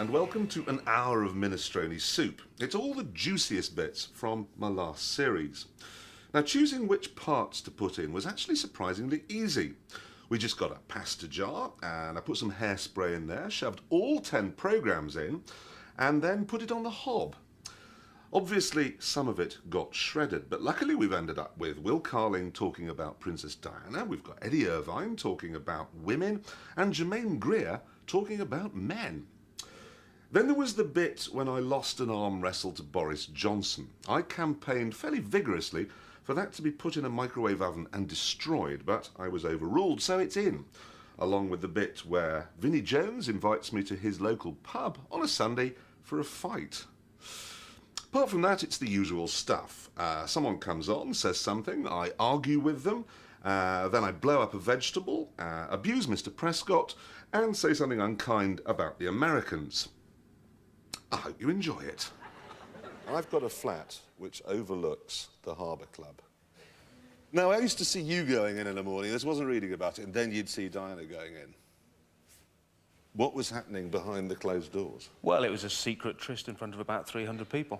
and welcome to an hour of minestrone soup. It's all the juiciest bits from my last series. Now, choosing which parts to put in was actually surprisingly easy. We just got a pasta jar, and I put some hairspray in there, shoved all 10 programmes in, and then put it on the hob. Obviously, some of it got shredded, but luckily we've ended up with Will Carling talking about Princess Diana, we've got Eddie Irvine talking about women, and Jermaine Greer talking about men. Then there was the bit when I lost an arm wrestle to Boris Johnson. I campaigned fairly vigorously for that to be put in a microwave oven and destroyed, but I was overruled, so it's in, along with the bit where Vinnie Jones invites me to his local pub on a Sunday for a fight. Apart from that, it's the usual stuff. Someone comes on, says something, I argue with them, then I blow up a vegetable, abuse Mr. Prescott, and say something unkind about the Americans. I hope you enjoy it. I've got a flat which overlooks the Harbour Club. Now, I used to see you going in the morning. This wasn't reading about it, and then you'd see Diana going in. What was happening behind the closed doors? Well, it was a secret tryst in front of about 300 people.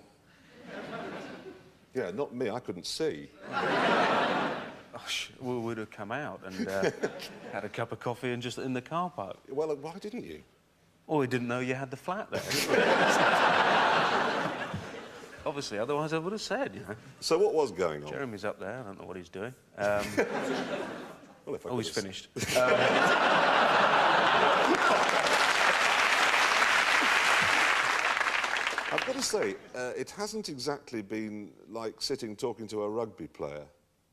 Yeah, not me. I couldn't see. We would have come out and had a cup of coffee and just in the car park. Well, why didn't you? Well, we didn't know you had the flat there. Obviously, otherwise I would have said, you know. So what was going on? Jeremy's up there. I don't know what he's doing. Well, if I oh, he's finished. I've got to say, it hasn't exactly been like sitting talking to a rugby player.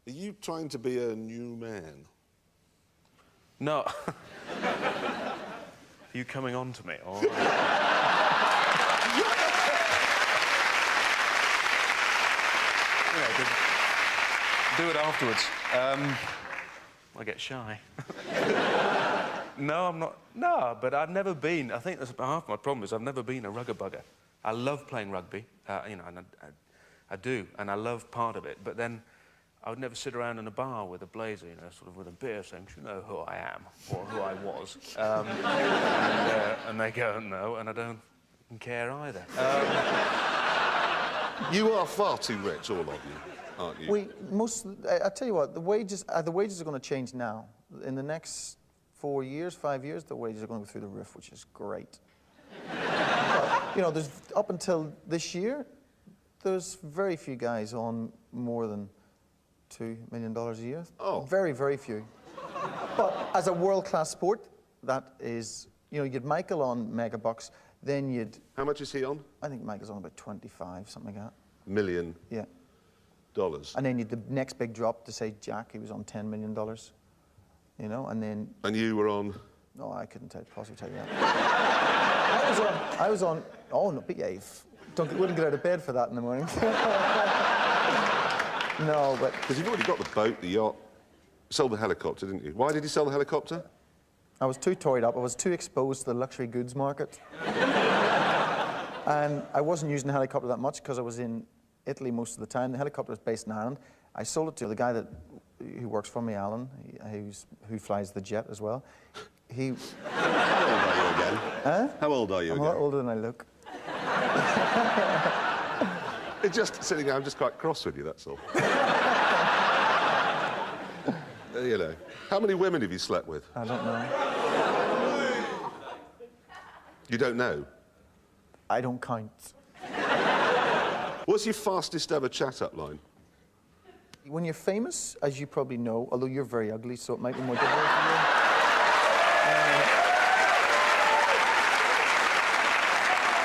Are you trying to be a new man? No. Are you coming on to me? Or... yeah, do it afterwards. I get shy. No, I'm not. No, but I've never been. I think that's half my problem is I've never been a rugger bugger. I love playing rugby, you know, and I do, and I love part of it. But then I would never sit around in a bar with a blazer, you know, sort of with a beer saying, "Do you know who I am or who I was?" And they go, "No," and I don't care either. You are far too rich, all of you, aren't you? I tell you what, the wages are going to change now. In the next 4 years, 5 years, the wages are going to go through the roof, which is great. But, you know, there's up until this year, there's very few guys on more than $2 million a year. Oh. Very, very few. But as a world-class sport, that is, you know, you'd Michael on megabucks, then you'd... How much is he on? I think Michael's on about 25, something like that. Million? Yeah. Dollars? And then you'd the next big drop to say Jack, he was on $10 million. You know, and then... And you were on? No, I couldn't possibly tell you that. I was on... Oh, no, but yeah, wouldn't get out of bed for that in the morning. No, but... Because you've already got the boat, the yacht. Sold the helicopter, didn't you? Why did you sell the helicopter? I was too toyed up. I was too exposed to the luxury goods market. And I wasn't using the helicopter that much because I was in Italy most of the time. The helicopter was based in Hammond. I sold it to the guy who works for me, Alan, who flies the jet as well. How old are you again? Huh? How old are you again? I'm a lot older than I look. It's just sitting there, I'm just quite cross with you, that's all. You know. How many women have you slept with? I don't know. You don't know? I don't count. What's your fastest ever chat-up line? When you're famous, as you probably know, although you're very ugly, so it might be more difficult for you.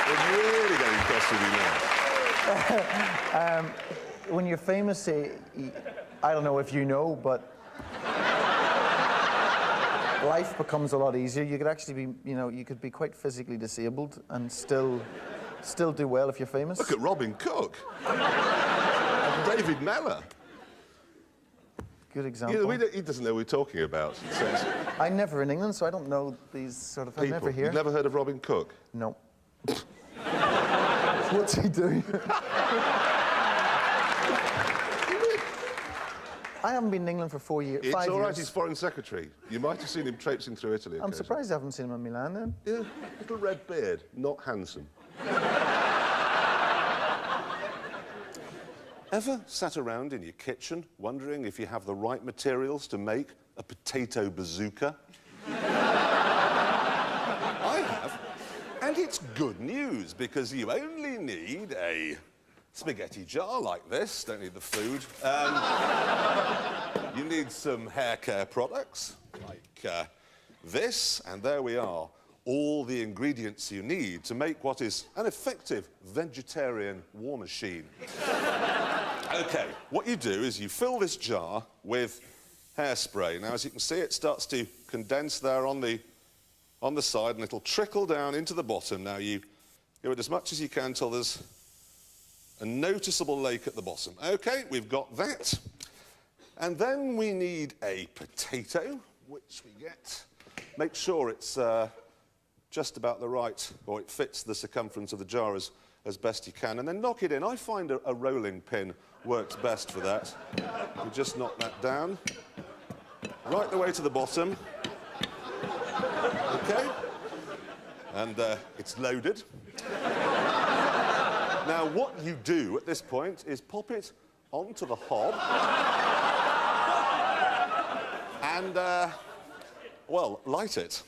It's really getting cross with you now. When you're famous, I don't know if you know, but life becomes a lot easier. You could actually be, you know, you could be quite physically disabled and still do well if you're famous. Look at Robin Cook. David Mellor. Good example. You know, he doesn't know what we're talking about. I'm never in England, so I don't know these sort of... I'm never here. You've never heard of Robin Cook? No. What's he do? I haven't been in England for 4 years. It's 5 all right, years. he's foreign secretary. You might have seen him traipsing through Italy. I'm surprised I haven't seen him in Milan then. Yeah, little red beard, not handsome. Ever sat around in your kitchen wondering if you have the right materials to make a potato bazooka? I have. And it's good news, because you only need a spaghetti jar like this. Don't need the food. You need some hair care products, like this, and there we are. All the ingredients you need to make what is an effective vegetarian war machine. OK, what you do is you fill this jar with hairspray. Now, as you can see, it starts to condense there on the side, and it'll trickle down into the bottom. Now, you do it as much as you can till there's a noticeable lake at the bottom. OK, we've got that. And then we need a potato, which we get. Make sure it's just about the right, or it fits the circumference of the jar as best you can, and then knock it in. I find a rolling pin works best for that. You just knock that down, right the way to the bottom. OK? And it's loaded. Now, what you do at this point is pop it onto the hob and, well, light it.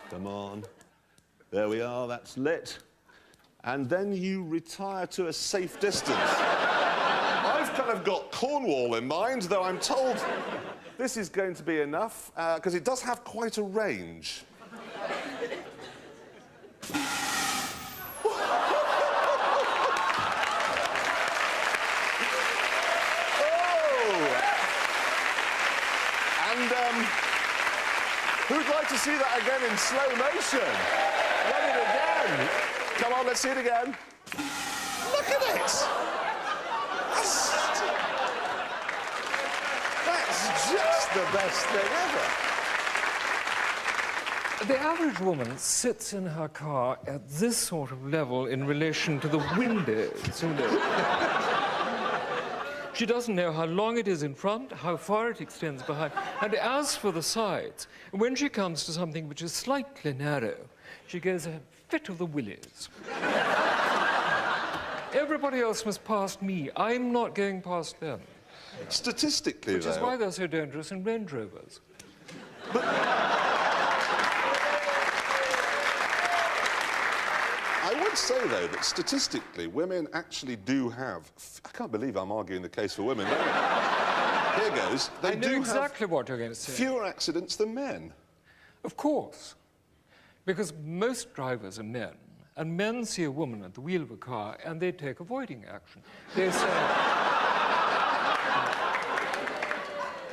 Come on. There we are, that's lit. And then you retire to a safe distance. I've kind of got Cornwall in mind, though I'm told this is going to be enough, because it does have quite a range. Who'd like to see that again in slow motion? Run it again. Come on, let's see it again. Look at it. That's just the best thing ever. The average woman sits in her car at this sort of level in relation to the windows, you know. She doesn't know how long it is in front, how far it extends behind. And as for the sides, when she comes to something which is slightly narrow, she goes a fit of the willies. Everybody else must pass me. I'm not going past them. Statistically, Which is why they're so dangerous in Range Rovers. I would say, though, that statistically, women actually do have... I can't believe I'm arguing the case for women. Here goes. They I know do exactly have what you're going to say. fewer accidents than men. Of course. Because most drivers are men, and men see a woman at the wheel of a car and they take avoiding action. They say...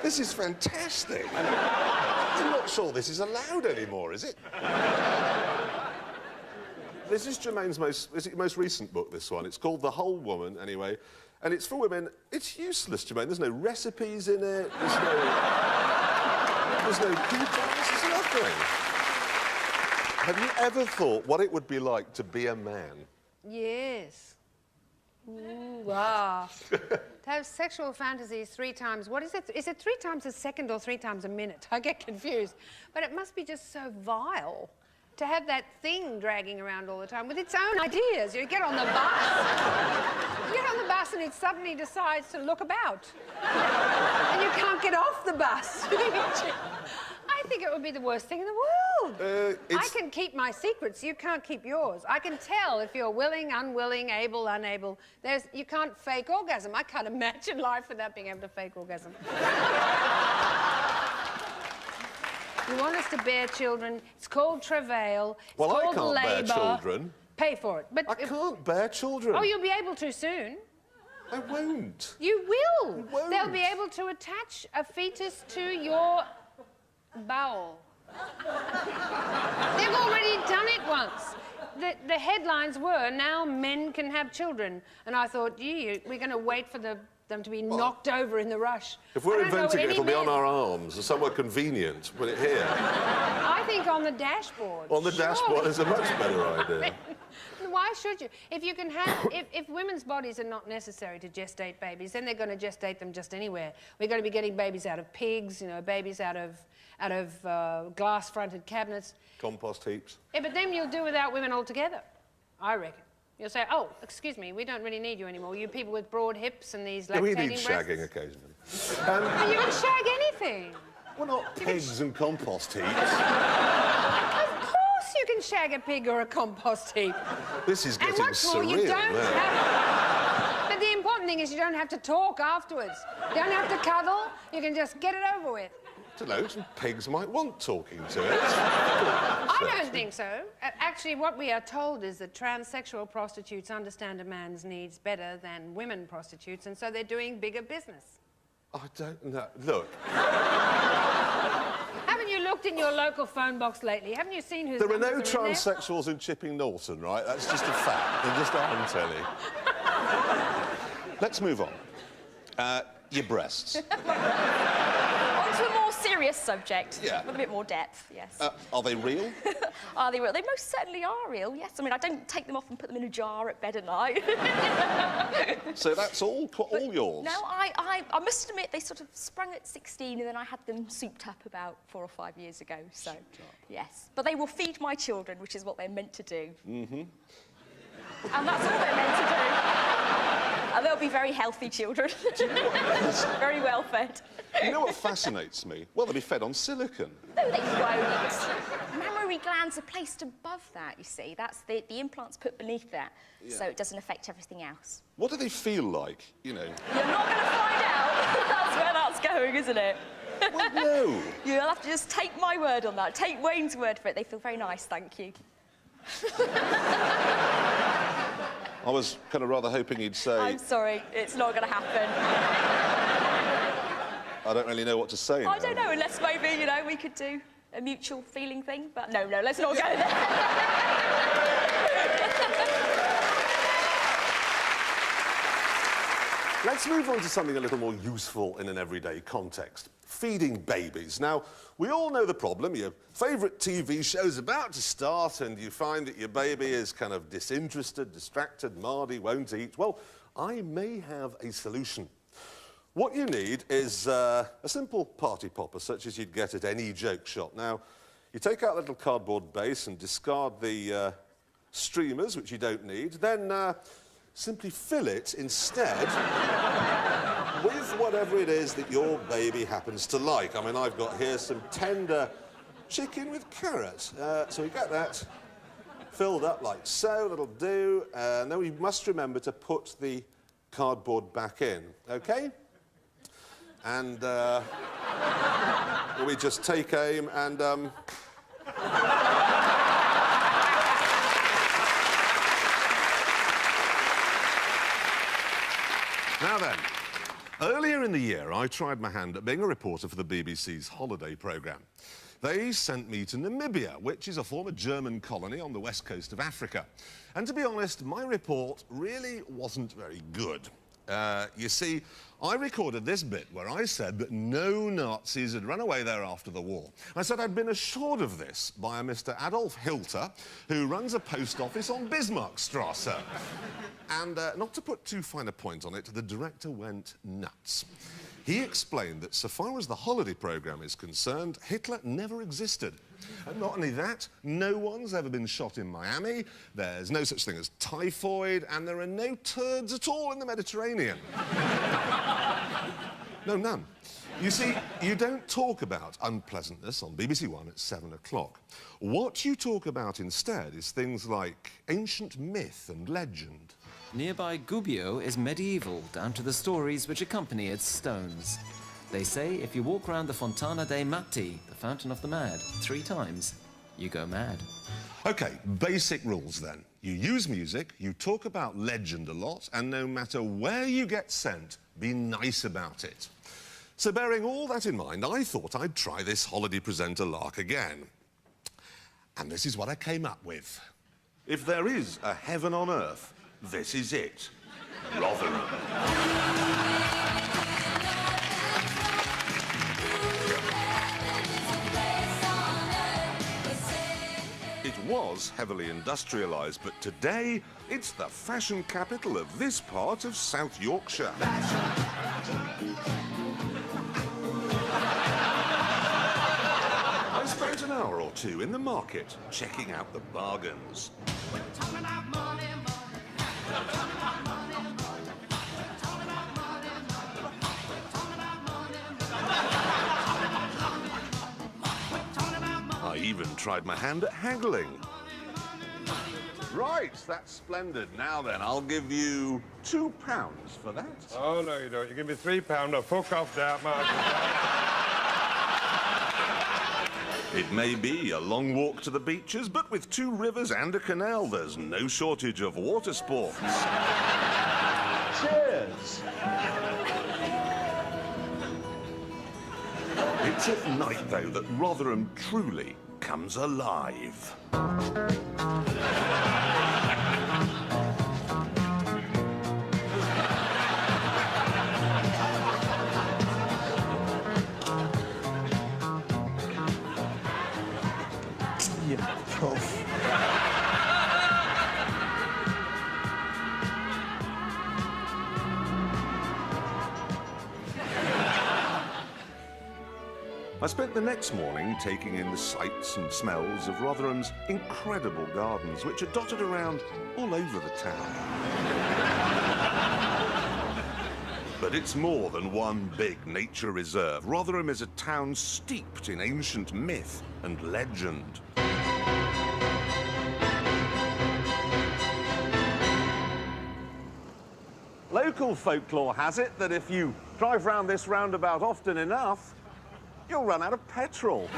This is fantastic. I'm not sure this is allowed anymore, is it? This is Jermaine's most recent book, this one. It's called The Whole Woman, anyway. And it's for women. It's useless, Jermaine. There's no recipes in it. There's no coupons. There's nothing. Have you ever thought what it would be like to be a man? Yes. Ooh, wow. To have sexual fantasies 3 times, what is it? Is it 3 times a second or 3 times a minute? I get confused. But it must be just so vile to have that thing dragging around all the time with its own ideas. You get on the bus. You get on the bus and it suddenly decides to look about. And you can't get off the bus. I think it would be the worst thing in the world. I can keep my secrets, you can't keep yours. I can tell if you're willing, unwilling, able, unable. You can't fake orgasm. I can't imagine life without being able to fake orgasm. You want us to bear children. It's called travail. It's well, called I can't labour. bear children. Pay for it. But I can't bear children. Oh, you'll be able to soon. I won't. You will. I won't. They'll be able to attach a fetus to your bowel. They've already done it once. The headlines were, now men can have children. And I thought, gee, we're going to wait for them to be knocked over in the rush. If we're inventing it, it'll be on our arms or somewhere convenient. Put it here. I think on the dashboard. On the dashboard is a much better idea. Why should you? If you can have, if women's bodies are not necessary to gestate babies, then they're going to gestate them just anywhere. We're going to be getting babies out of pigs, you know, babies out of glass-fronted cabinets. Compost heaps. Yeah, but then you'll do without women altogether, I reckon. You'll say, oh, excuse me, we don't really need you anymore. You people with broad hips and these lactating We need breasts. shagging occasionally. Oh, you can shag anything. Well, not pigs and compost heaps. Of course you can shag a pig or a compost heap. This is getting And what's more, you surreal. don't have... But the important thing is you don't have to talk afterwards. You don't have to cuddle. You can just get it over with. I don't know, some pigs might want talking to it. I don't think so. Actually, what we are told is that transsexual prostitutes understand a man's needs better than women prostitutes, and so they're doing bigger business. I don't know. Look. Haven't you looked in your local phone box lately? Haven't you seen who's There are no numbers are in there? transsexuals in Chipping Norton, right? That's just a fact. They just aren't any. Let's move on. Your breasts. On to a more serious subject. Yeah. With a bit more depth, yes. Are they real? Are they real? They most certainly are real, yes. I mean, I don't take them off and put them in a jar at bed at night. So that's all yours? No, I must admit, they sort of sprung at 16 and then I had them souped up about 4 or 5 years ago, so, yes. But they will feed my children, which is what they're meant to do. Mm-hmm. And that's all they're meant to do. And they'll be very healthy children. Very well fed. You know what fascinates me? Well, they'll be fed on silicon. No, they won't. Mammary glands are placed above that, you see. That's the implant's put beneath that, so it doesn't affect everything else. What do they feel like, you know? You're not going to find out. That's where that's going, isn't it? Well, no. You'll have to just take my word on that. Take Wayne's word for it. They feel very nice, thank you. I was kind of rather hoping he'd say... I'm sorry, it's not going to happen. I don't really know what to say now. I don't know, unless maybe, you know, we could do a mutual feeling thing. But no, let's not go there. Let's move on to something a little more useful in an everyday context. Feeding babies. Now, we all know the problem. Your favourite TV show's about to start and you find that your baby is kind of disinterested, distracted, mardy, won't eat. Well, I may have a solution. What you need is a simple party popper, such as you'd get at any joke shop. Now, you take out a little cardboard base and discard the streamers, which you don't need, then simply fill it instead with whatever it is that your baby happens to like. I mean, I've got here some tender chicken with carrot. So we get that filled up like so, that'll do. And then we must remember to put the cardboard back in, OK? And we just take aim and... Now then, earlier in the year, I tried my hand at being a reporter for the BBC's holiday programme. They sent me to Namibia, which is a former German colony on the west coast of Africa. And to be honest, my report really wasn't very good. You see, I recorded this bit where I said that no Nazis had run away there after the war. I said I'd been assured of this by a Mr. Adolf Hilter, who runs a post office on Bismarckstrasse. And not to put too fine a point on it, the director went nuts. He explained that so far as the holiday programme is concerned, Hitler never existed. And not only that, no one's ever been shot in Miami, there's no such thing as typhoid, and there are no turds at all in the Mediterranean. No, none. You see, you don't talk about unpleasantness on BBC One at 7 o'clock. What you talk about instead is things like ancient myth and legend. Nearby Gubbio is medieval, down to the stories which accompany its stones. They say if you walk around the Fontana dei Matti, the Fountain of the Mad, 3 times, you go mad. OK, basic rules then. You use music, you talk about legend a lot, and no matter where you get sent, be nice about it. So bearing all that in mind, I thought I'd try this holiday presenter lark again. And this is what I came up with. If there is a heaven on earth, this is it. Rotherham. It was was heavily industrialised, but today it's the fashion capital of this part of South Yorkshire. I spent an hour or two in the market checking out the bargains. I even tried my hand at haggling. Right, that's splendid. Now then, I'll give you £2 for that. Oh, no, you don't. You give me £3, I'll fuck off that, Mark. It may be a long walk to the beaches, but with 2 rivers and a canal, there's no shortage of water sports. Cheers! It's at night, though, that Rotherham truly comes alive. Yeah, tough. I spent the next morning taking in the sights and smells of Rotherham's incredible gardens, which are dotted around all over the town. But it's more than one big nature reserve. Rotherham is a town steeped in ancient myth and legend. Local folklore has it that if you drive round this roundabout often enough, you'll run out of petrol.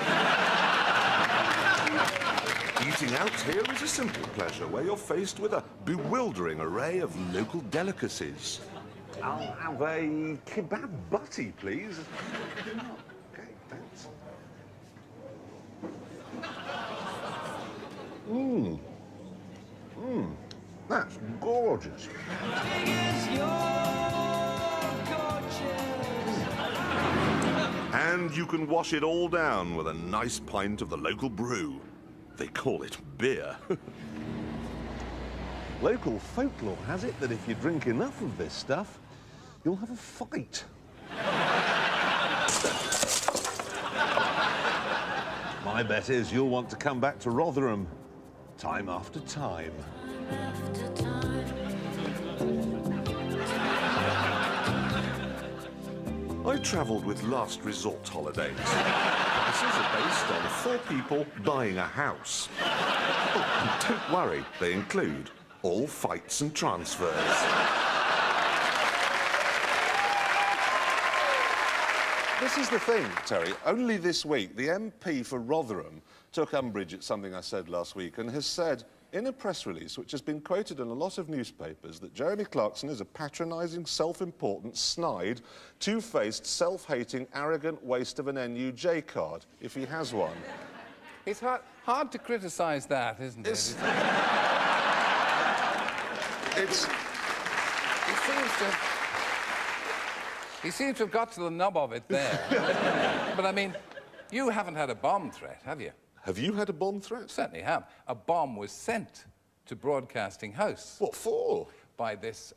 Eating out here is a simple pleasure where you're faced with a bewildering array of local delicacies. I'll have a kebab butty, please. Okay, thanks. That's gorgeous. And you can wash it all down with a nice pint of the local brew. They call it beer. Local folklore has it that if you drink enough of this stuff, you'll have a fight. My bet is you'll want to come back to Rotherham time after time. I travelled with Last Resort Holidays. Prices are based on 4 people buying a house. Oh, and don't worry, they include all fights and transfers. This is the thing, Terry. Only this week, the MP for Rotherham took umbrage at something I said last week and has said in a press release, which has been quoted in a lot of newspapers, that Jeremy Clarkson is a patronising, self-important, snide, two-faced, self-hating, arrogant waste of an NUJ card, if he has one. It's hard to criticise that, isn't it? He seems to have got to the nub of it there. But, I mean, you haven't had a bomb threat, have you? Have you had a bomb threat? Certainly have. A bomb was sent to Broadcasting House. What for? By this...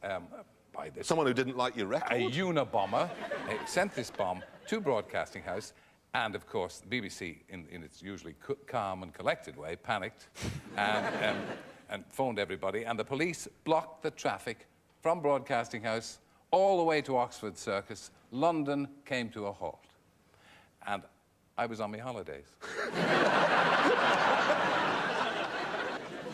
Someone who didn't like your record? A Unabomber sent this bomb to Broadcasting House, and, of course, the BBC, in its usually calm and collected way, panicked and phoned everybody, and the police blocked the traffic from Broadcasting House all the way to Oxford Circus. London came to a halt. And I was on my holidays.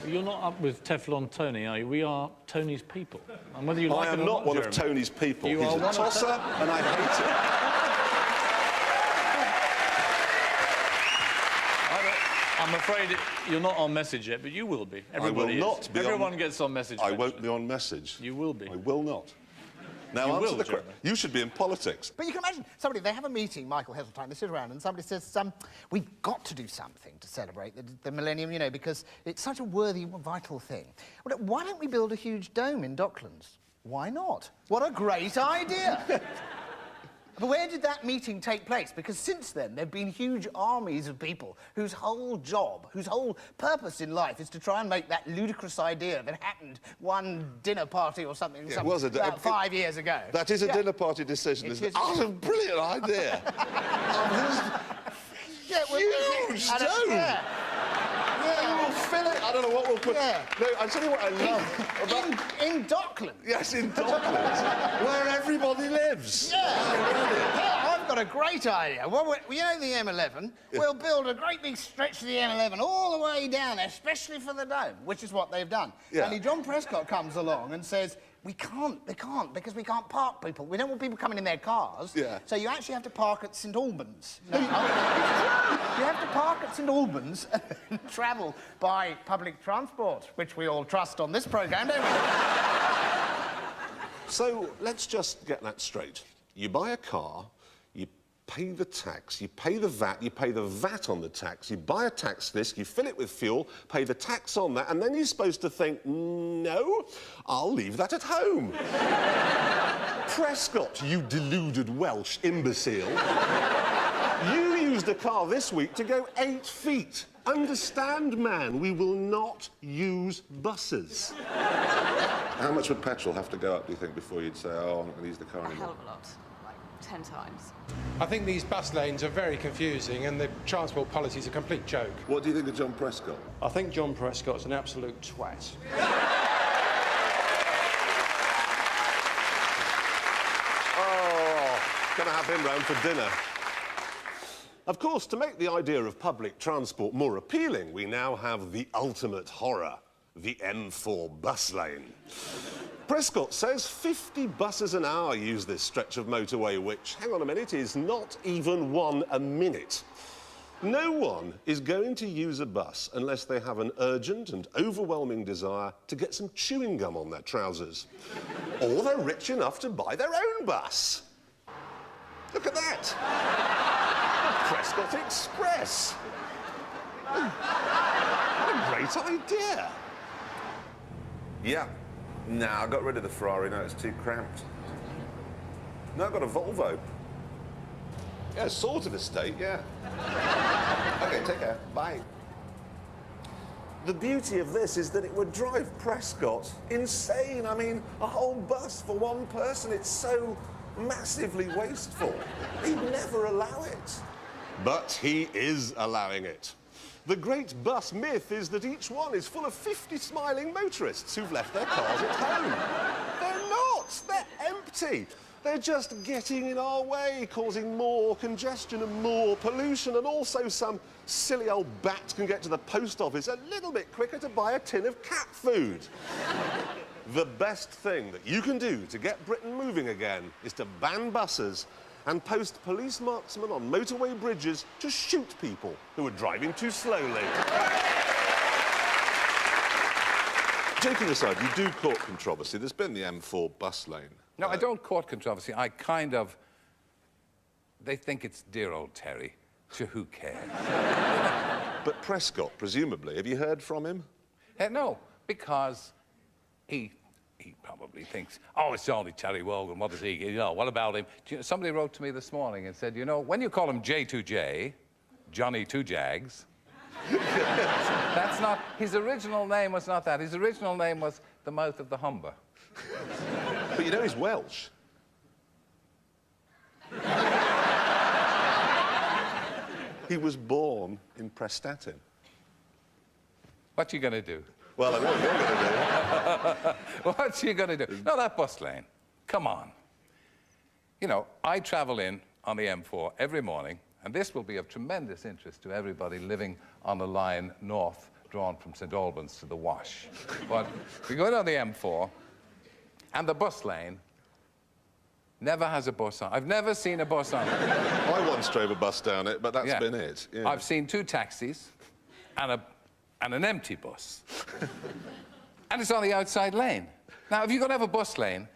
You're not up with Teflon Tony, are you? We are Tony's people. And whether you like I am it or not one Jeremy, of Tony's people. You He's are a one of tosser, and I hate it. I'm afraid you're not on message yet, but you will be. Everybody I will not be Everyone gets on message. I eventually. won't be on message. You will be. I will not. Now, You answer will, the question. Jeremy. You should be in politics. But you can imagine somebody, they have a meeting, Michael Heseltine, they sit around and somebody says, we've got to do something to celebrate the millennium, you know, because it's such a worthy, vital thing. Well, why don't we build a huge dome in Docklands? Why not? What a great idea! But where did that meeting take place? Because since then, there have been huge armies of people whose whole job, whose whole purpose in life is to try and make that ludicrous idea that happened one dinner party or something, about 5 years ago. That is a dinner party decision, isn't it? Oh, a brilliant idea. Huge dome. Yeah. We'll fill it. I don't know what we'll put. Yeah. No, I'll tell you what I love about... In Docklands. Yes, in Docklands, where everybody lives. Yeah, I've got a great idea. Well, you know the M11? Yeah. We'll build a great big stretch of the M11 all the way down there, especially for the dome, which is what they've done. Yeah. Only John Prescott comes along and says, they can't, because we can't park people. We don't want people coming in their cars. Yeah. So you actually have to park at St Albans. No, you have to park at St Albans and travel by public transport, which we all trust on this programme, don't we? So let's just get that straight. You buy a car, you pay the tax, you pay the VAT, you pay the VAT on the tax, you buy a tax disc, you fill it with fuel, pay the tax on that, and then you're supposed to think, no, I'll leave that at home. Prescott, you deluded Welsh imbecile. You used a car this week to go 8 feet. Understand, man, we will not use buses. How much would petrol have to go up, do you think, before you'd say, oh, I'm not going to use the car A anymore? hell of a lot, like 10 times. I think these bus lanes are very confusing and the transport policy is a complete joke. What do you think of John Prescott? I think John Prescott's an absolute twat. Oh, gonna have him round for dinner. Of course, to make the idea of public transport more appealing, we now have the ultimate horror, the M4 bus lane. Prescott says 50 buses an hour use this stretch of motorway, which, hang on a minute, is not even 1 a minute. No one is going to use a bus unless they have an urgent and overwhelming desire to get some chewing gum on their trousers. Or they're rich enough to buy their own bus. Look at that. Prescott Express. What a great idea. Yeah. Nah, I got rid of the Ferrari. No, it's too cramped. No, I got a Volvo. Yeah, sort of estate, yeah. OK, take care. Bye. The beauty of this is that it would drive Prescott insane. I mean, a whole bus for one person. It's so massively wasteful. He'd never allow it. But he is allowing it. The great bus myth is that each one is full of 50 smiling motorists who've left their cars at home. They're not. They're empty. They're just getting in our way, causing more congestion and more pollution, and also some silly old bat can get to the post office a little bit quicker to buy a tin of cat food. The best thing that you can do to get Britain moving again is to ban buses and post police marksmen on motorway bridges to shoot people who are driving too slowly. Joking aside, you do court controversy. There's been the M4 bus lane. No, I don't court controversy. I kind of... They think it's dear old Terry. So who cares? But Prescott, presumably, have you heard from him? No, because he probably thinks, oh, it's only Terry Wogan, what does he, you know, what about him? Somebody wrote to me this morning and said, you know, when you call him J2J, Johnny Two Jags, that's not, his original name was not that. His original name was the mouth of the Humber. But you know he's Welsh. He was born in Prestatyn. What you gonna do? Well, I know what you're going to do. What's you going to do? No, that bus lane. Come on. You know, I travel in on the M4 every morning, and this will be of tremendous interest to everybody living on the line north, drawn from St Albans to the Wash. But we go down the M4, and the bus lane never has a bus on. I've never seen a bus on it. I once drove a bus down it, but that's been it. Yeah. I've seen 2 taxis and an empty bus. And it's on the outside lane. Now, if you're going to have a bus lane,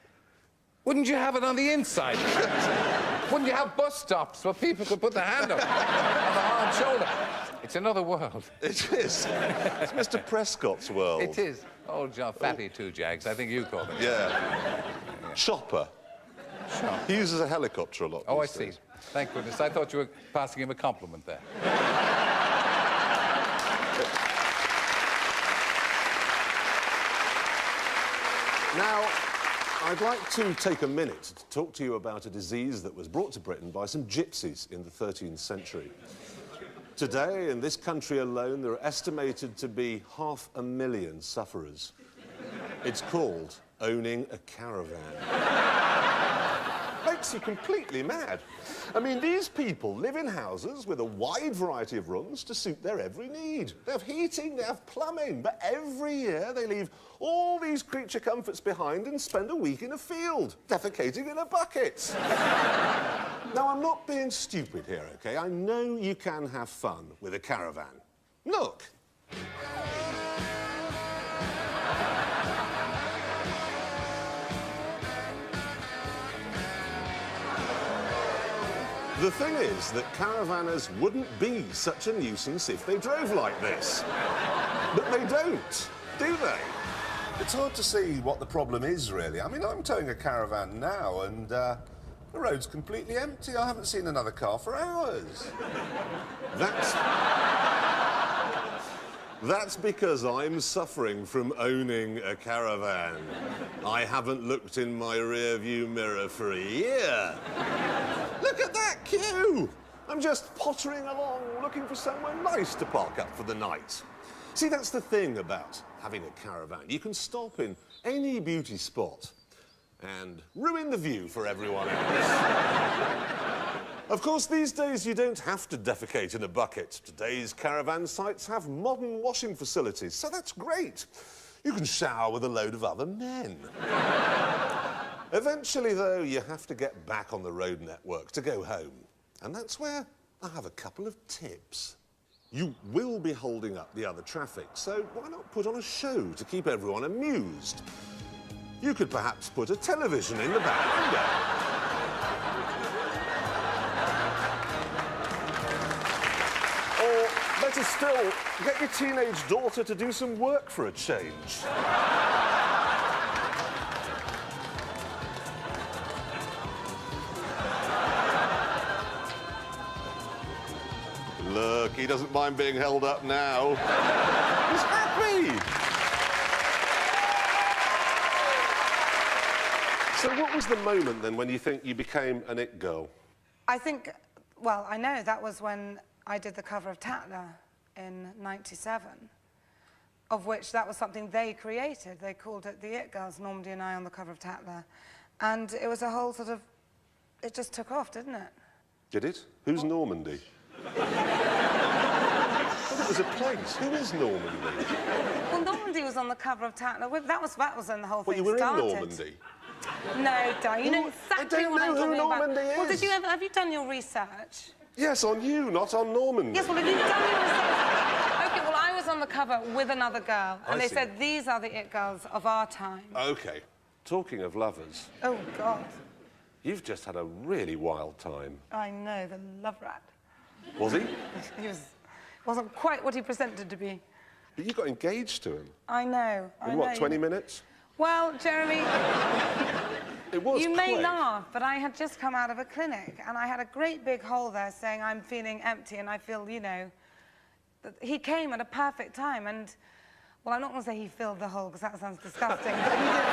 wouldn't you have it on the inside? Wouldn't you have bus stops where people could put their hand up on the hard shoulder? It's another world. It is. It's Mr. Prescott's world. It is. Old John Fatty Two Jags, I think you call him. Yeah. Chopper. Sure. He uses a helicopter a lot. Oh, I these see. days. Thank goodness. I thought you were passing him a compliment there. Now, I'd like to take a minute to talk to you about a disease that was brought to Britain by some gypsies in the 13th century. Today, in this country alone, there are estimated to be 500,000 sufferers. It's called owning a caravan. Makes you completely mad. I mean, these people live in houses with a wide variety of rooms to suit their every need. They have heating, they have plumbing, but every year they leave all these creature comforts behind and spend a week in a field, defecating in a bucket. Now, I'm not being stupid here, OK? I know you can have fun with a caravan. Look. The thing is that caravanners wouldn't be such a nuisance if they drove like this. But they don't, do they? It's hard to see what the problem is, really. I mean, I'm towing a caravan now, and the road's completely empty. I haven't seen another car for hours. That's because I'm suffering from owning a caravan. I haven't looked in my rear-view mirror for a year. Look at that queue! I'm just pottering along, looking for somewhere nice to park up for the night. See, that's the thing about having a caravan. You can stop in any beauty spot and ruin the view for everyone else. Of course, these days you don't have to defecate in a bucket. Today's caravan sites have modern washing facilities, so that's great. You can shower with a load of other men. Eventually, though, you have to get back on the road network to go home. And that's where I have a couple of tips. You will be holding up the other traffic, so why not put on a show to keep everyone amused? You could perhaps put a television in the back window. Or, better still, get your teenage daughter to do some work for a change. Look, he doesn't mind being held up now. He's happy! So what was the moment, then, when you think you became an it girl? I think, well, I know that was when I did the cover of Tatler in '97, of which that was something they created. They called it The It Girls, Normandy and I on the cover of Tatler. And it was a whole sort of, it just took off, didn't it? Did it? Who's Normandy? Well, it was a place. Who is Normandy? Well, Normandy was on the cover of Tatler. That was when the whole Well, thing you were started. in Normandy? No, Di, you know exactly what I'm talking about. Normandy is. Well, have you done your research? Yes, on you, not on Normandy. Yes, well, have you done your research? OK, well, I was on the cover with another girl, and they said, these are the it girls of our time. OK. Talking of lovers... Oh, God. You've just had a really wild time. I know, the love rat. Was he? He wasn't quite what he presented to be. But you got engaged to him. I know. In what, 20 minutes? Well, Jeremy, it was you quick. may laugh, but I had just come out of a clinic, and I had a great big hole there saying I'm feeling empty, and I feel, you know, that he came at a perfect time, and, well, I'm not going to say he filled the hole, because that sounds disgusting, but he did.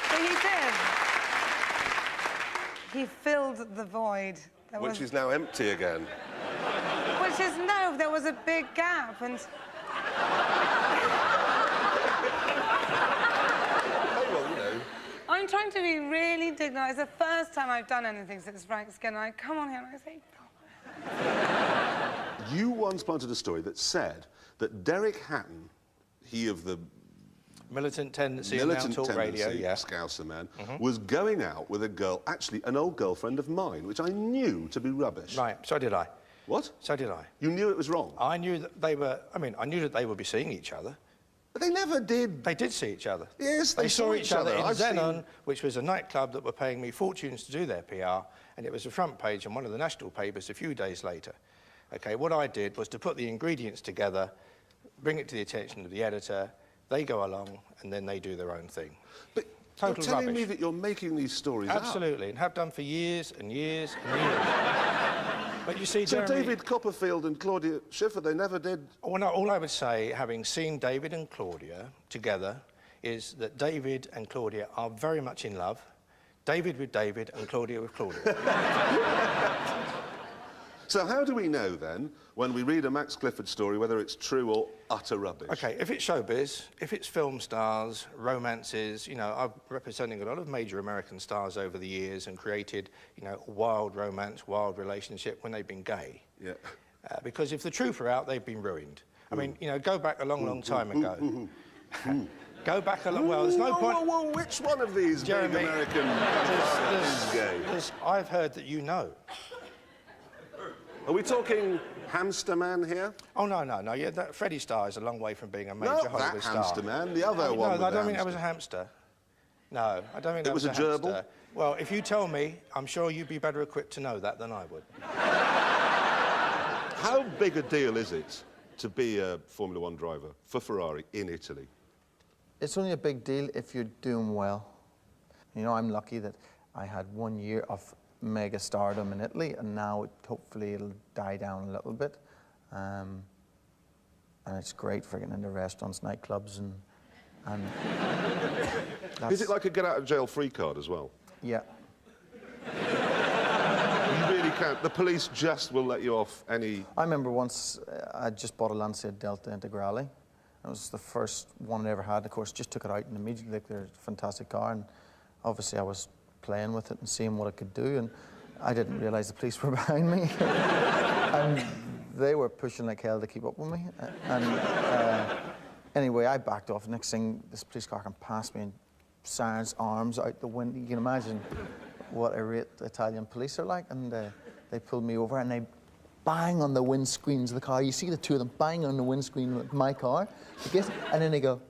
But he did. He filled the void. Which is now empty again. Which is, no, there was a big gap, and... Oh, well, you know. I'm trying to be really dignified. It's the first time I've done anything since Frank Skinner. I come on here and I say... You once planted a story that said that Derek Hatton, he of the... Militant tendency and now talk radio, yeah. Scouser man, was going out with a girl, actually an old girlfriend of mine, which I knew to be rubbish. Right, so did I. What? So did I. You knew it was wrong? I knew that they were... I mean, I knew that they would be seeing each other. But they never did. They did see each other. Yes, they saw each other in I've Xenon, seen... which was a nightclub that were paying me fortunes to do their PR, and it was a front page on one of the national papers a few days later. OK, what I did was to put the ingredients together, bring it to the attention of the editor, They go along and then they do their own thing. But total you're telling rubbish. me that you're making these stories up? Absolutely, and have done for years and years and years. But you see, So Jeremy... David Copperfield and Claudia Schiffer, they never did... Well, no, all I would say, having seen David and Claudia together, is that David and Claudia are very much in love. David with David and Claudia with Claudia. So how do we know, then, when we read a Max Clifford story, whether it's true or utter rubbish? OK, if it's showbiz, if it's film stars, romances, you know, I'm representing a lot of major American stars over the years and created, you know, wild romance, wild relationship when they've been gay. Yeah. Because if the truth are out, they've been ruined. I mean, you know, go back a long, long time ago. Go back a long... Well, there's no point... Whoa, which one of these Jeremy, big American is gay? I've heard that you know. Are we talking Hamster Man here? Oh, no. Yeah, Freddie Starr is a long way from being a major Not Hollywood that star. Hamster Man, the other one with No, I the don't think that hamster. was a hamster. No, I don't think that was a hamster. gerbil? Well, if you tell me, I'm sure you'd be better equipped to know that than I would. How big a deal is it to be a Formula One driver for Ferrari in Italy? It's only a big deal if you're doing well. You know, I'm lucky that I had 1 year of mega stardom in Italy, and now hopefully it'll die down a little bit. And it's great for getting into restaurants, nightclubs, and Is it like a get-out-of-jail-free card as well? Yeah. You really can't. The police just will let you off any... I remember once I just bought a Lancia Delta Integrale. It was the first one I ever had. Of course, just took it out and immediately, like, they're a fantastic car. And obviously I was playing with it and seeing what it could do, and I didn't realise the police were behind me. And they were pushing like hell to keep up with me. And anyway, I backed off. Next thing, this police car came past me and sirens, arms out the window. You can imagine what irate Italian police are like. And they pulled me over and they bang on the windscreens of the car. You see the two of them bang on the windscreen of my car, and then they go...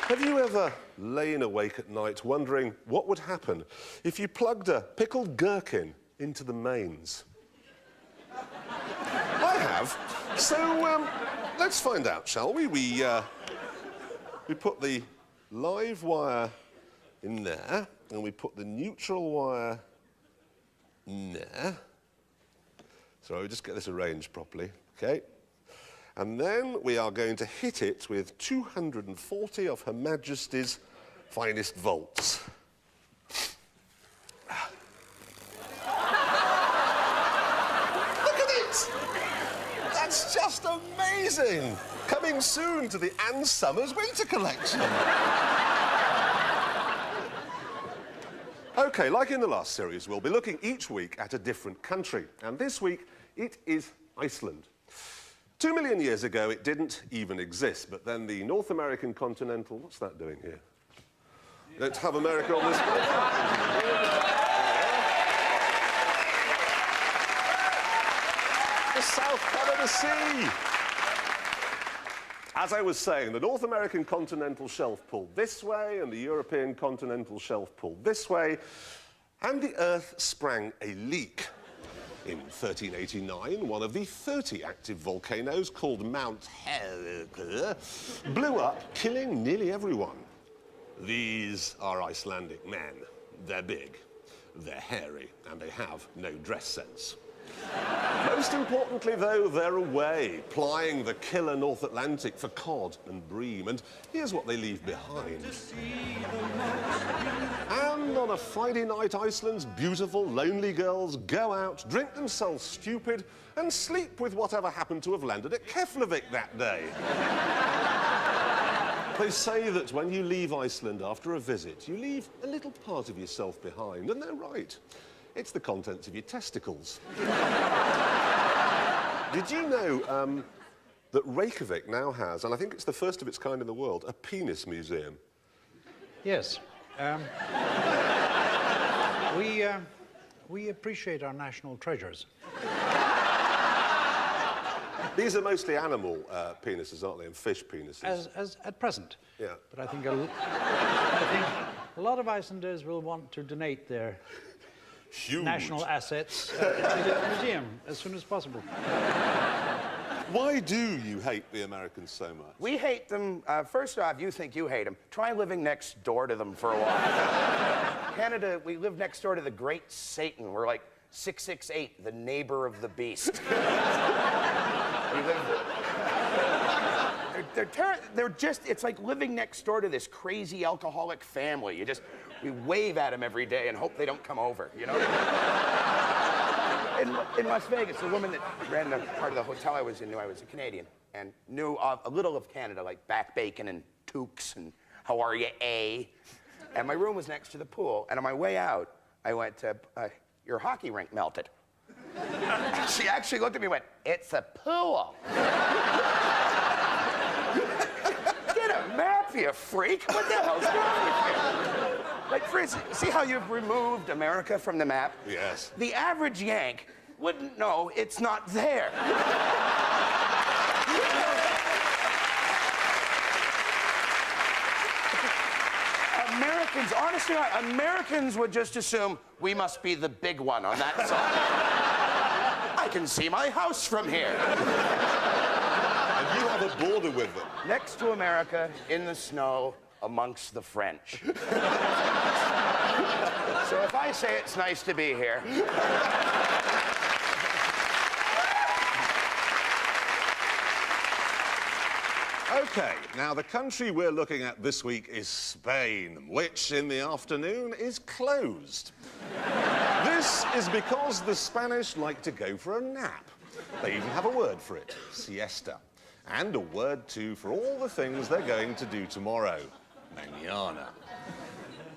Have you ever lain awake at night wondering what would happen if you plugged a pickled gherkin into the mains? I have. So, let's find out, shall we? We put the live wire in there, and we put the neutral wire in there. So I'll just get this arranged properly, OK? And then we are going to hit it with 240 of Her Majesty's finest volts. Look at it! That's just amazing! Coming soon to the Ann Summers Winter Collection. OK, like in the last series, we'll be looking each week at a different country. And this week, it is Iceland. 2 million years ago, it didn't even exist, but then the North American continental... What's that doing here? Let's have America on this one. The South Canada Sea. As I was saying, the North American continental shelf pulled this way, and the European continental shelf pulled this way, and the Earth sprang a leak. In 1389, one of the 30 active volcanoes, called Mount Helge, blew up, killing nearly everyone. These are Icelandic men. They're big, they're hairy, and they have no dress sense. Most importantly, though, they're away, plying the killer North Atlantic for cod and bream, and here's what they leave behind. And on a Friday night, Iceland's beautiful, lonely girls go out, drink themselves stupid, and sleep with whatever happened to have landed at Keflavik that day. They say that when you leave Iceland after a visit, you leave a little part of yourself behind, and they're right. It's the contents of your testicles. Did you know that Reykjavik now has, and I think it's the first of its kind in the world, a penis museum? Yes. We appreciate our national treasures. These are mostly animal penises, aren't they, and fish penises? As at present. Yeah. But I think a lot of Icelanders will want to donate their Huge. national assets in the museum as soon as possible. Why do you hate the Americans so much? We hate them. First off, you think you hate them. Try living next door to them for a while. Canada, we live next door to the Great Satan. We're like 668, the neighbor of the beast. They're just, it's like living next door to this crazy alcoholic family. We wave at them every day and hope they don't come over, you know? In Las Vegas, the woman that ran the part of the hotel I was in knew I was a Canadian and knew a little of Canada, like back bacon and toques and how are you, A? And my room was next to the pool, and on my way out, I went, your hockey rink melted. She actually looked at me and went, it's a pool. Get a map, you freak. What the hell's wrong with you? Like, for instance, see how you've removed America from the map? Yes. The average Yank wouldn't know it's not there. Americans, honestly, Americans would just assume we must be the big one on that side. I can see my house from here. And you have a border with them. Next to America, in the snow, amongst the French. So if I say it's nice to be here. Okay, now the country we're looking at this week is Spain, which in the afternoon is closed. This is because the Spanish like to go for a nap. They even have a word for it, siesta. And a word, too, for all the things they're going to do tomorrow, mañana.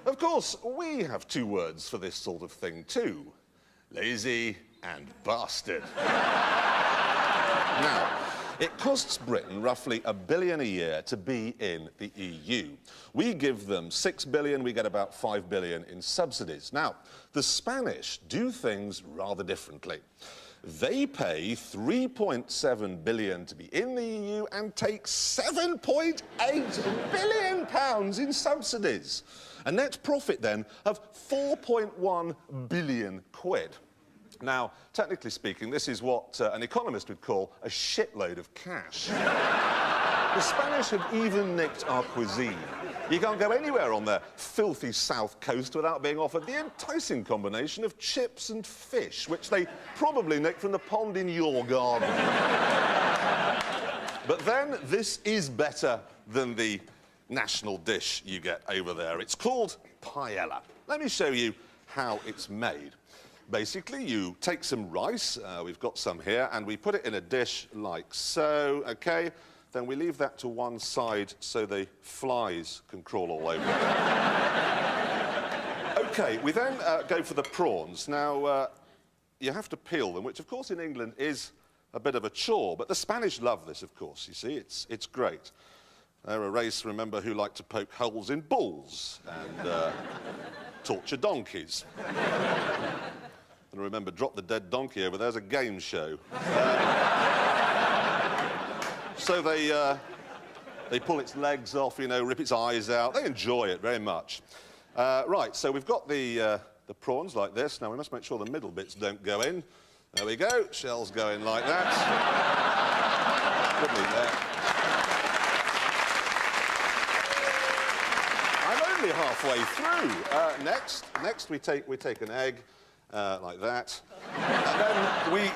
Of course, we have two words for this sort of thing, too. Lazy and bastard. Now, it costs Britain roughly £1 billion a year to be in the EU. We give them £6 billion, we get about £5 billion in subsidies. Now, the Spanish do things rather differently. They pay £3.7 billion to be in the EU and take £7.8 billion in subsidies. A net profit, then, of 4.1 billion quid. Now, technically speaking, this is what an economist would call a shitload of cash. The Spanish have even nicked our cuisine. You can't go anywhere on their filthy south coast without being offered the enticing combination of chips and fish, which they probably nicked from the pond in your garden. But then, this is better than the national dish you get over there. It's called paella. Let me show you how it's made. Basically, you take some rice, we've got some here, and we put it in a dish like so, okay? Then we leave that to one side so the flies can crawl all over it. Okay, we then go for the prawns. Now, you have to peel them, which, of course, in England is a bit of a chore, but the Spanish love this, of course, you see. It's great. They're a race, remember, who like to poke holes in bulls and torture donkeys. And remember, Drop the Dead Donkey over there's a game show. So they pull its legs off, you know, rip its eyes out. They enjoy it very much. Right, so we've got the prawns like this. Now, we must make sure the middle bits don't go in. There we go. Shells go in like that. Good meat there. I'm only halfway through. Next we take an egg. Like that. And then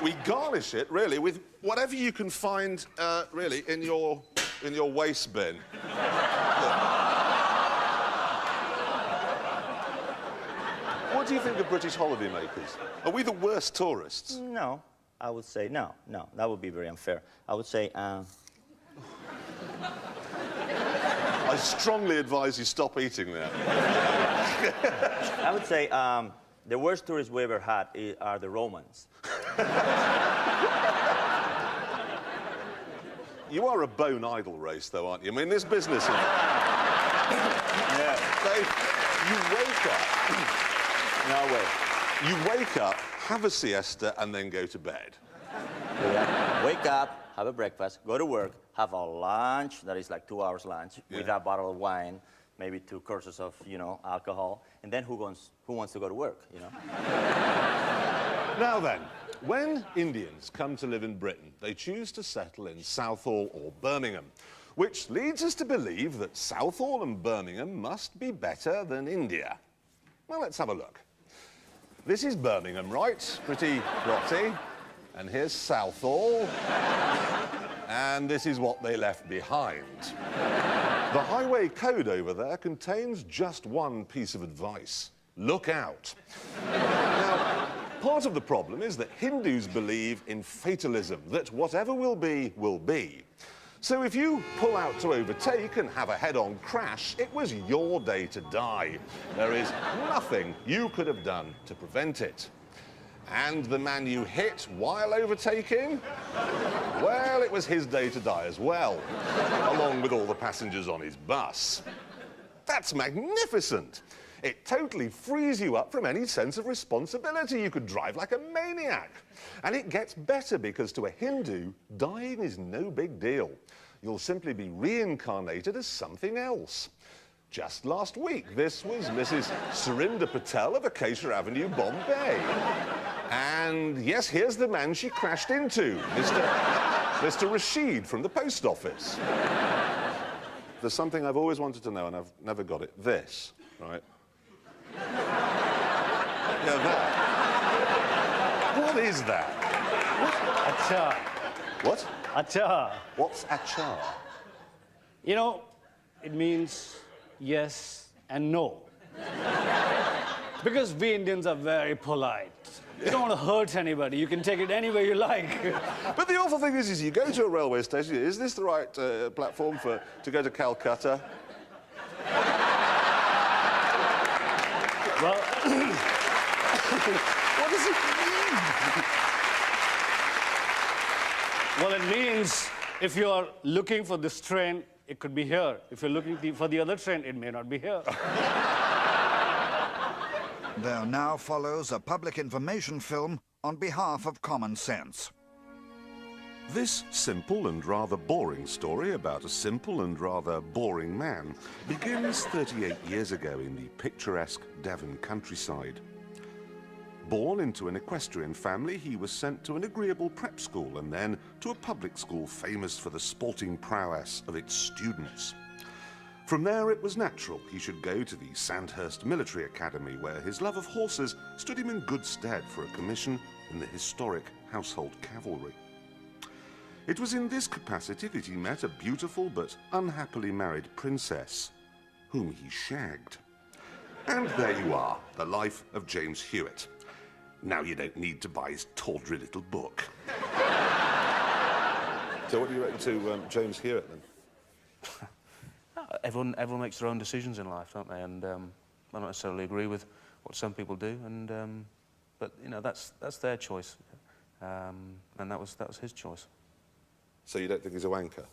we garnish it, really, with whatever you can find, really, in your waste bin. What do you think of British holidaymakers? Are we the worst tourists? No, I would say no, that would be very unfair. I would say, I strongly advise you stop eating that. I would say, the worst tourists we ever had are the Romans. You are a bone idle race, though, aren't you? I mean, this business of... Yeah. You wake up... No way. You wake up, have a siesta, and then go to bed. Yeah. Wake up, have a breakfast, go to work, have a lunch, that is like 2 hours lunch, with a bottle of wine, maybe 2 courses of, you know, alcohol, and then who wants to go to work, you know? Now then, when Indians come to live in Britain, they choose to settle in Southall or Birmingham, which leads us to believe that Southall and Birmingham must be better than India. Well, let's have a look. This is Birmingham, right? Pretty grotty. And here's Southall. And this is what they left behind. The highway code over there contains just one piece of advice. Look out. Now, part of the problem is that Hindus believe in fatalism, that whatever will be, will be. So if you pull out to overtake and have a head-on crash, it was your day to die. There is nothing you could have done to prevent it. And the man you hit while overtaking, well, it was his day to die as well, along with all the passengers on his bus. That's magnificent. It totally frees you up from any sense of responsibility. You could drive like a maniac. And it gets better because to a Hindu, dying is no big deal. You'll simply be reincarnated as something else. Just last week, this was Mrs. Surinder Patel of Acacia Avenue, Bombay. And yes, here's the man she crashed into, Mr. Rashid from the post office. There's something I've always wanted to know, and I've never got it. This, right? Yeah, that. What is that? Achar. What? Achar. What's achar? You know, it means yes and no. Because we Indians are very polite. You don't want to hurt anybody. You can take it any way you like. But the awful thing is you go to a railway station, is this the right platform to go to Calcutta? Well, what does it mean? Well, it means if you're looking for this train, it could be here. If you're looking for the other train, it may not be here. There now follows a public information film on behalf of common sense. This simple and rather boring story about a simple and rather boring man begins 38 years ago in the picturesque Devon countryside. Born into an equestrian family, he was sent to an agreeable prep school and then to a public school famous for the sporting prowess of its students. From there, it was natural he should go to the Sandhurst Military Academy, where his love of horses stood him in good stead for a commission in the historic Household Cavalry. It was in this capacity that he met a beautiful but unhappily married princess, whom he shagged. And there you are, the life of James Hewitt. Now you don't need to buy his tawdry little book. So what do you reckon to James Hewitt, then? Everyone makes their own decisions in life, don't they? And I don't necessarily agree with what some people do, and but you know that's their choice, and that was his choice. So you don't think he's a wanker?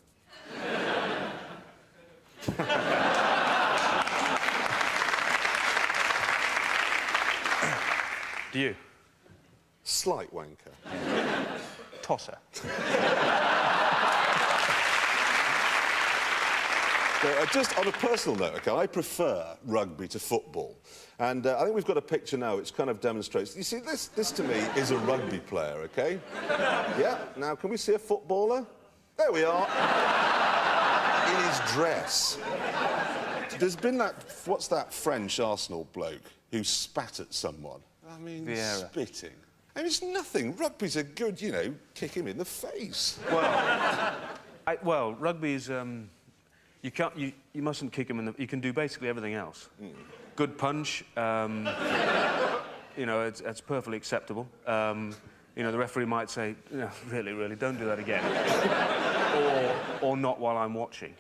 Do you? Slight wanker. Tosser. So, just on a personal note, okay, I prefer rugby to football. And I think we've got a picture now which kind of demonstrates... You see, this to me is a rugby player, okay? Yeah, now can we see a footballer? There we are. In his dress. There's been that... What's that French Arsenal bloke who spat at someone? I mean, Vieira. spitting. I mean, it's nothing. Rugby's a good, you know, kick him in the face. Well, rugby is... You can't. You mustn't kick him in the... You can do basically everything else. Mm. Good punch. You know, it's perfectly acceptable. You know, the referee might say, no, really, don't do that again. or not while I'm watching.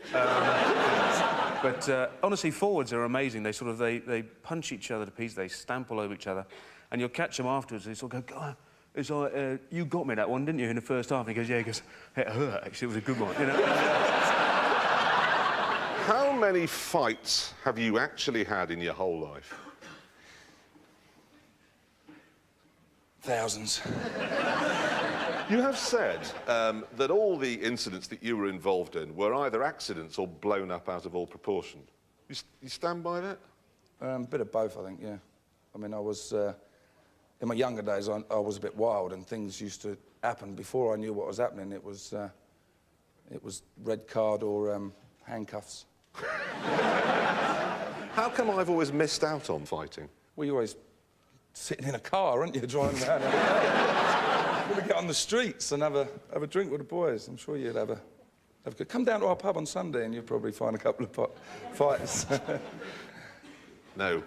But honestly, forwards are amazing. They sort of they punch each other to pieces. They stamp all over each other, and you'll catch them afterwards. They sort of go, God, it's like you got me that one, didn't you, in the first half? And he goes, yeah. He goes, it hurt. Actually, it was a good one. You know. How many fights have you actually had in your whole life? Thousands. You have said that all the incidents that you were involved in were either accidents or blown up out of all proportion. You stand by that? A bit of both, I think, yeah. I mean, I was... in my younger days, I was a bit wild, and things used to happen before I knew what was happening. It was red card or handcuffs. How come I've always missed out on fighting? Well, you're always sitting in a car, aren't you, driving around every day? You've got to get on the streets and have a drink with the boys. I'm sure you'd have a good... Come down to our pub on Sunday and you'll probably find a couple of fights. No.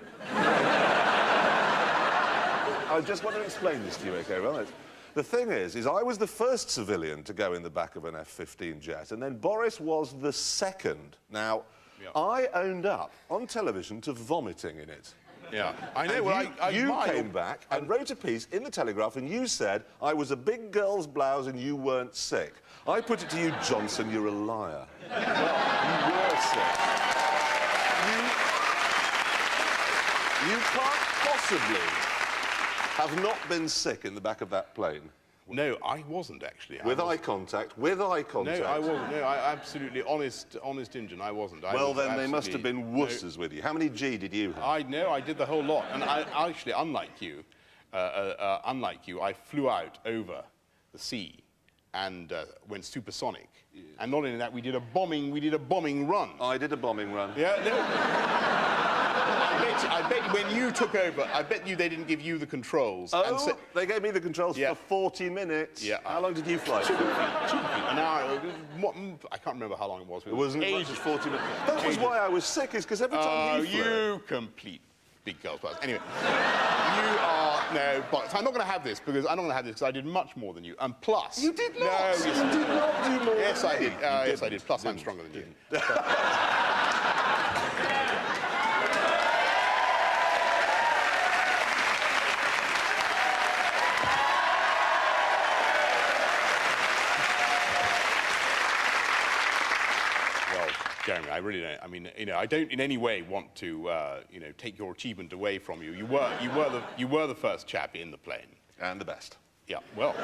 I just want to explain this to you, OK? Well, the thing is I was the first civilian to go in the back of an F-15 jet, and then Boris was the second. Now, I owned up on television to vomiting in it. Yeah, I know. And you came back and wrote a piece in the Telegraph, and you said I was a big girl's blouse and you weren't sick. I put it to you, Johnson, you're a liar. Well, you were sick. You can't possibly have not been sick in the back of that plane. No, I wasn't, actually. With eye contact, with eye contact. No, I wasn't. No, I absolutely, honest Injun, I wasn't. Well, then they must have been wusses with you. How many G did you have? I did the whole lot. And I actually, unlike you, I flew out over the sea and went supersonic. Yeah. And not only that, we did a bombing run. I did a bombing run. Yeah, no. I bet you when you took over, I bet you they didn't give you the controls. Oh, they gave me the controls for 40 minutes. Yeah. How long did you fly? 2 feet. An hour. I can't remember how long it was. It wasn't as much as 40 minutes. That was why I was sick, is because every time he flew... you complete big girls plus. Anyway, you are... No, but I'm not going to have this, because I did much more than you. And plus... You did not! No, you did not do more Yes, I did. Yes, I did. Plus, I'm stronger than you. Jeremy, I really don't. I mean, I don't in any way want to, take your achievement away from you. You were the first chap in the plane. And the best. Yeah, well,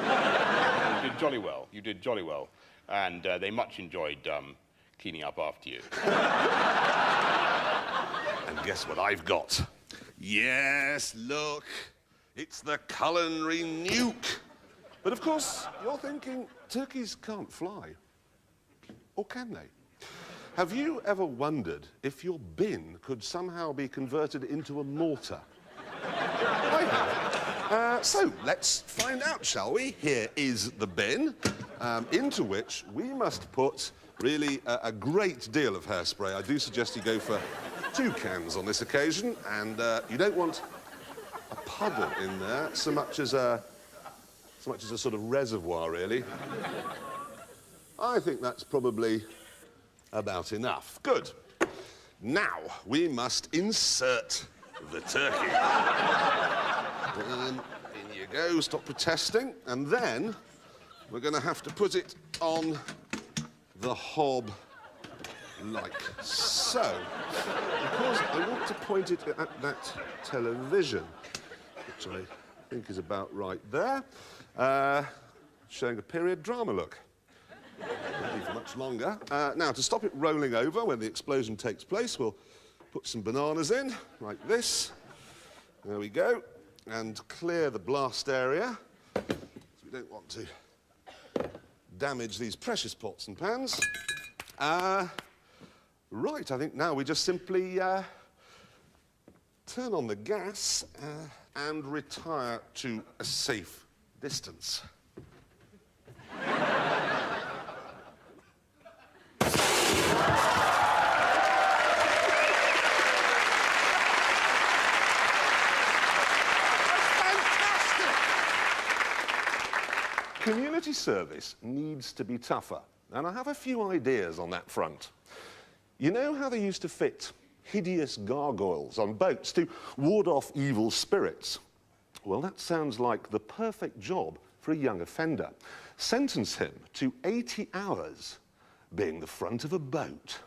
you did jolly well. You did jolly well. And they much enjoyed cleaning up after you. And guess what I've got? Yes, look. It's the culinary nuke. But of course, you're thinking, turkeys can't fly. Or can they? Have you ever wondered if your bin could somehow be converted into a mortar? I have. So, let's find out, shall we? Here is the bin, into which we must put, really, a great deal of hairspray. I do suggest you go for 2 cans on this occasion, and you don't want a puddle in there so much as a sort of reservoir, really. I think that's probably about enough. Good. Now, we must insert the turkey. In you go, stop protesting. And then we're going to have to put it on the hob like so. Because I want to point it at that television, which I think is about right there, showing a period drama look. Won't be for much longer. Now, to stop it rolling over when the explosion takes place, we'll put some bananas in, like this. There we go. And clear the blast area. So we don't want to damage these precious pots and pans. Right, I think now we just simply turn on the gas and retire to a safe distance. Community service needs to be tougher, and I have a few ideas on that front. You know how they used to fit hideous gargoyles on boats to ward off evil spirits? Well, that sounds like the perfect job for a young offender. Sentence him to 80 hours being the front of a boat.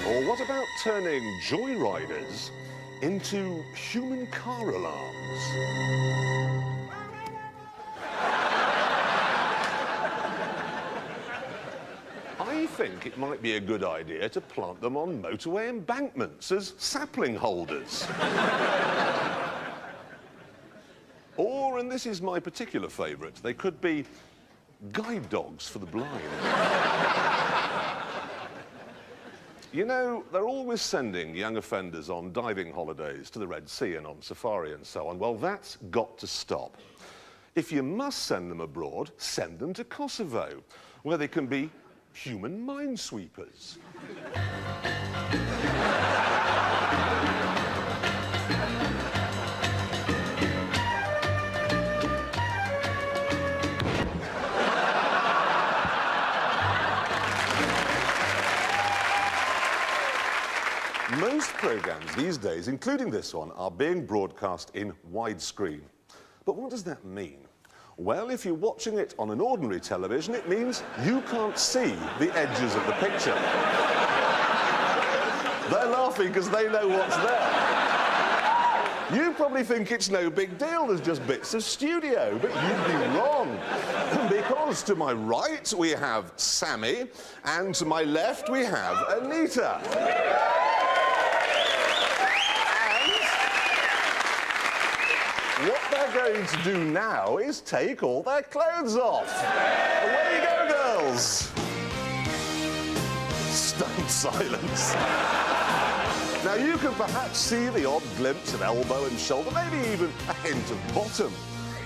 Or what about turning joyriders into human car alarms. I think it might be a good idea to plant them on motorway embankments as sapling holders. Or, and this is my particular favourite, they could be guide dogs for the blind. You know, they're always sending young offenders on diving holidays to the Red Sea and on safari and so on. Well, that's got to stop. If you must send them abroad, send them to Kosovo, where they can be human minesweepers. Most programmes these days, including this one, are being broadcast in widescreen. But what does that mean? Well, if you're watching it on an ordinary television, it means you can't see the edges of the picture. They're laughing because they know what's there. You probably think it's no big deal, there's just bits of studio, but you'd be wrong. Because to my right we have Sammy, and to my left we have Anita. What they're going to do now is take all their clothes off. Away you go, girls. Stunned silence. Now, you can perhaps see the odd glimpse of elbow and shoulder, maybe even a hint of bottom.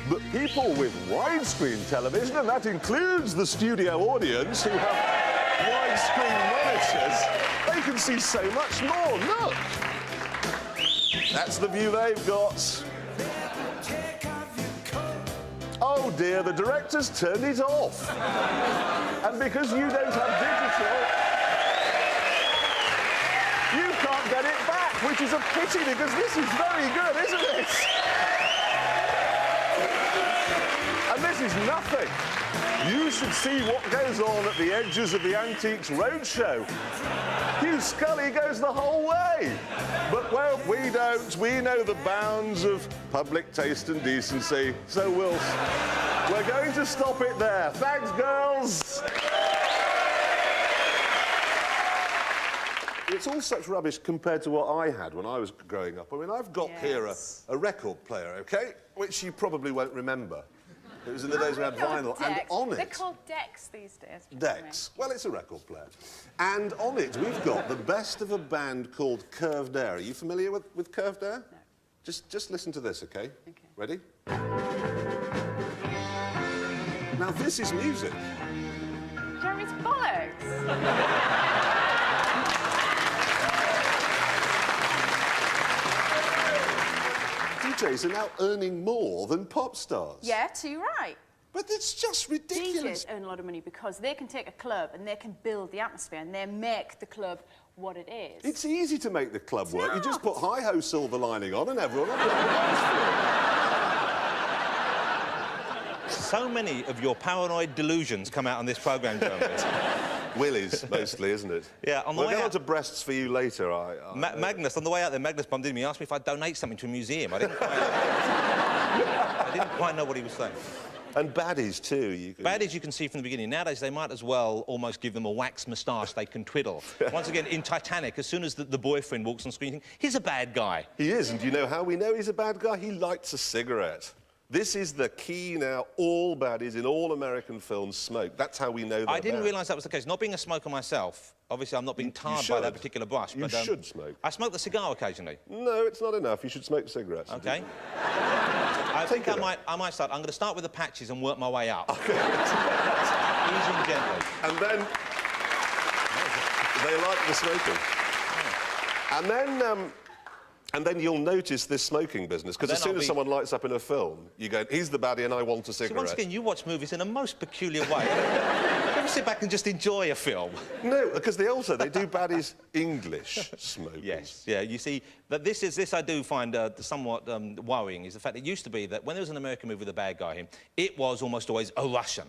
But people with widescreen television, and that includes the studio audience who have widescreen monitors, they can see so much more. Look! That's the view they've got. Oh dear, the director's turned it off. And because you don't have digital, you can't get it back, which is a pity because this is very good, isn't it? And this is nothing. You should see what goes on at the edges of the Antiques Roadshow. Hugh Scully goes the whole way. But, well, we don't. We know the bounds of public taste and decency, so we're going to stop it there. Thanks, girls. It's all such rubbish compared to what I had when I was growing up. I mean, I've got here a record player, OK, which you probably won't remember. It was in the days we had vinyl, and on it... They're called decks these days. Decks. Well, it's a record player. And on it, we've got the best of a band called Curved Air. Are you familiar with Curved Air? No. Just listen to this, OK? OK. Ready? Now, this is music. Jeremy's bollocks. DJs are now earning more than pop stars. Yeah, too right. But it's just ridiculous. DJs earn a lot of money because they can take a club and they can build the atmosphere and they make the club what it is. It's easy to make the club work. You just put Hi-Ho Silver Lining on and everyone will So many of your paranoid delusions come out on this programme, Jeremy. Willies, mostly, isn't it? Yeah, on the we'll way get out... on to breasts for you later. Magnus, on the way out there, Magnus bumped into me. He asked me if I'd donate something to a museum. I didn't quite know what he was saying. And baddies, too. Baddies you can see from the beginning. Nowadays, they might as well almost give them a wax moustache they can twiddle. Once again, in Titanic, as soon as the boyfriend walks on screen, you think, he's a bad guy. He is, and do you know how we know he's a bad guy? He lights a cigarette. This is the key now. All baddies in all American films smoke. That's how we know they're I didn't bad. realise that was the case. Not being a smoker myself, obviously I'm not being tarred by that particular brush. You should smoke. I smoke the cigar occasionally. No, it's not enough. You should smoke cigarettes. OK. I think I might start. I'm going to start with the patches and work my way up. Okay. Easy and gently. And then... they like the smoking. Oh. And then you'll notice this smoking business, because as soon as someone lights up in a film, you go, he's the baddie and I want a cigarette. So once again, you watch movies in a most peculiar way. You ever sit back and just enjoy a film? No, because they do baddies English smoking. Yes, yeah, you see, that this I do find somewhat worrying, is the fact that it used to be that when there was an American movie with a bad guy in, it was almost always a Russian.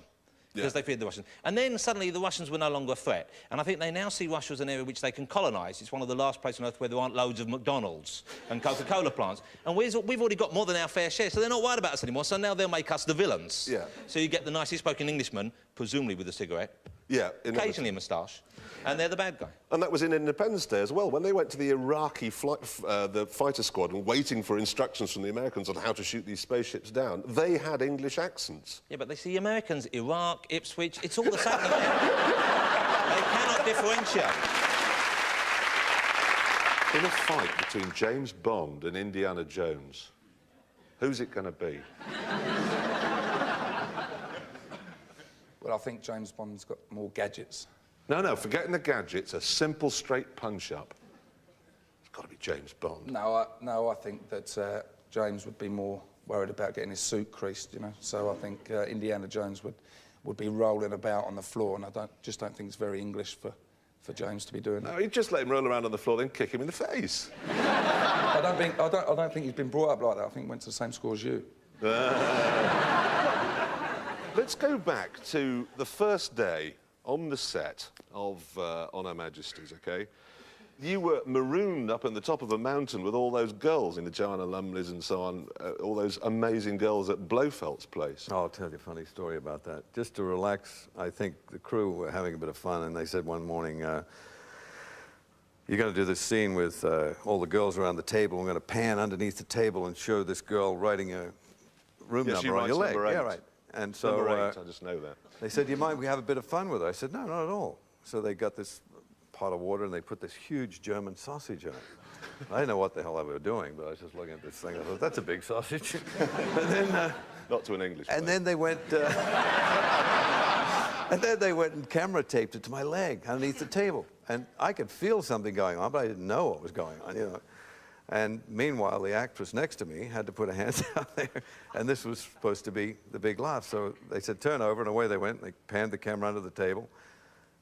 because they feared the Russians. And then suddenly the Russians were no longer a threat. And I think they now see Russia as an area which they can colonise. It's one of the last places on earth where there aren't loads of McDonald's and Coca-Cola plants. And we've already got more than our fair share, so they're not worried about us anymore. So now they'll make us the villains. Yeah. So you get the nicely spoken Englishman, presumably with a cigarette. Yeah. Occasionally a moustache. And they're the bad guy. And that was in Independence Day as well. When they went to the Iraqi the fighter squadron waiting for instructions from the Americans on how to shoot these spaceships down, they had English accents. Yeah, but they see Americans, Iraq, Ipswich, it's all the same. They cannot differentiate. In a fight between James Bond and Indiana Jones, who's it going to be? Well, I think James Bond's got more gadgets. No, forgetting the gadgets, a simple, straight punch-up. It's got to be James Bond. No, I think that James would be more worried about getting his suit creased, you know. So I think Indiana Jones would be rolling about on the floor, and I just don't think it's very English for James to be doing that. No, he'd just let him roll around on the floor, then kick him in the face. I don't think he's been brought up like that. I think he went to the same school as you. Let's go back to the first day on the set of On Her Majesty's, OK? You were marooned up in the top of a mountain with all those girls in the Joanna Lumleys and so on, all those amazing girls at Blofeld's place. I'll tell you a funny story about that. Just to relax, I think the crew were having a bit of fun, and they said one morning, you're going to do this scene with all the girls around the table. We're going to pan underneath the table and show this girl writing a room number on your leg. Yeah, right. And so number 8, I just know that. They said, do you mind we have a bit of fun with her? I said, no, not at all. So they got this pot of water and they put this huge German sausage in it. I didn't know what the hell they were doing, but I was just looking at this thing. I thought, that's a big sausage. And then, not to an English. And then they went. And then they went and camera taped it to my leg underneath the table, and I could feel something going on, but I didn't know what was going on, you know. And meanwhile, the actress next to me had to put her hands out there, and this was supposed to be the big laugh. So they said, turn over, and away they went. They panned the camera under the table.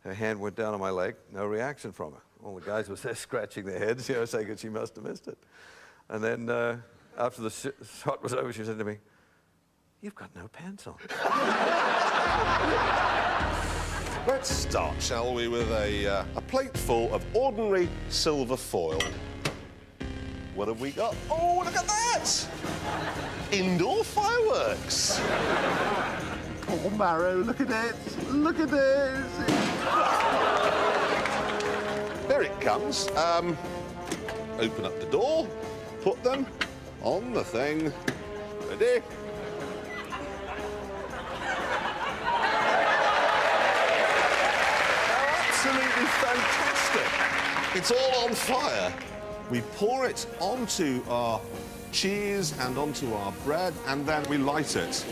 Her hand went down on my leg, no reaction from her. All the guys were there scratching their heads, you know, saying she must have missed it. And then after the shot was over, she said to me, you've got no pants on. Let's start, shall we, with a plate full of ordinary silver foil. What have we got? Oh, look at that! Indoor fireworks. Oh, Marrow, look at it. Look at this. There it comes. Open up the door, put them on the thing. Ready? Absolutely fantastic. It's all on fire. We pour it onto our cheese and onto our bread, and then we light it.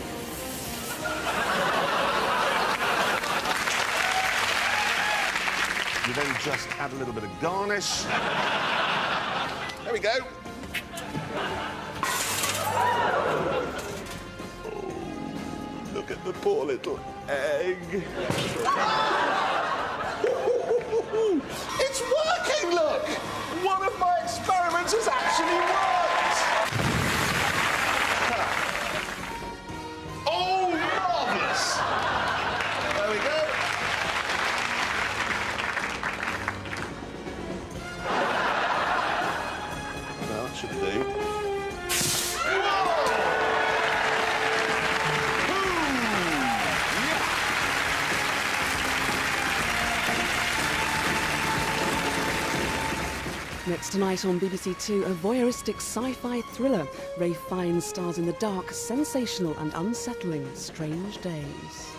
You then just add a little bit of garnish. There we go. Oh, look at the poor little egg. It's working, look! One of my experiments has actually worked! Oh, marvellous! There we go. Well, that should do. Next tonight on BBC Two, a voyeuristic sci-fi thriller. Ralph Fiennes stars in the dark, sensational and unsettling Strange Days.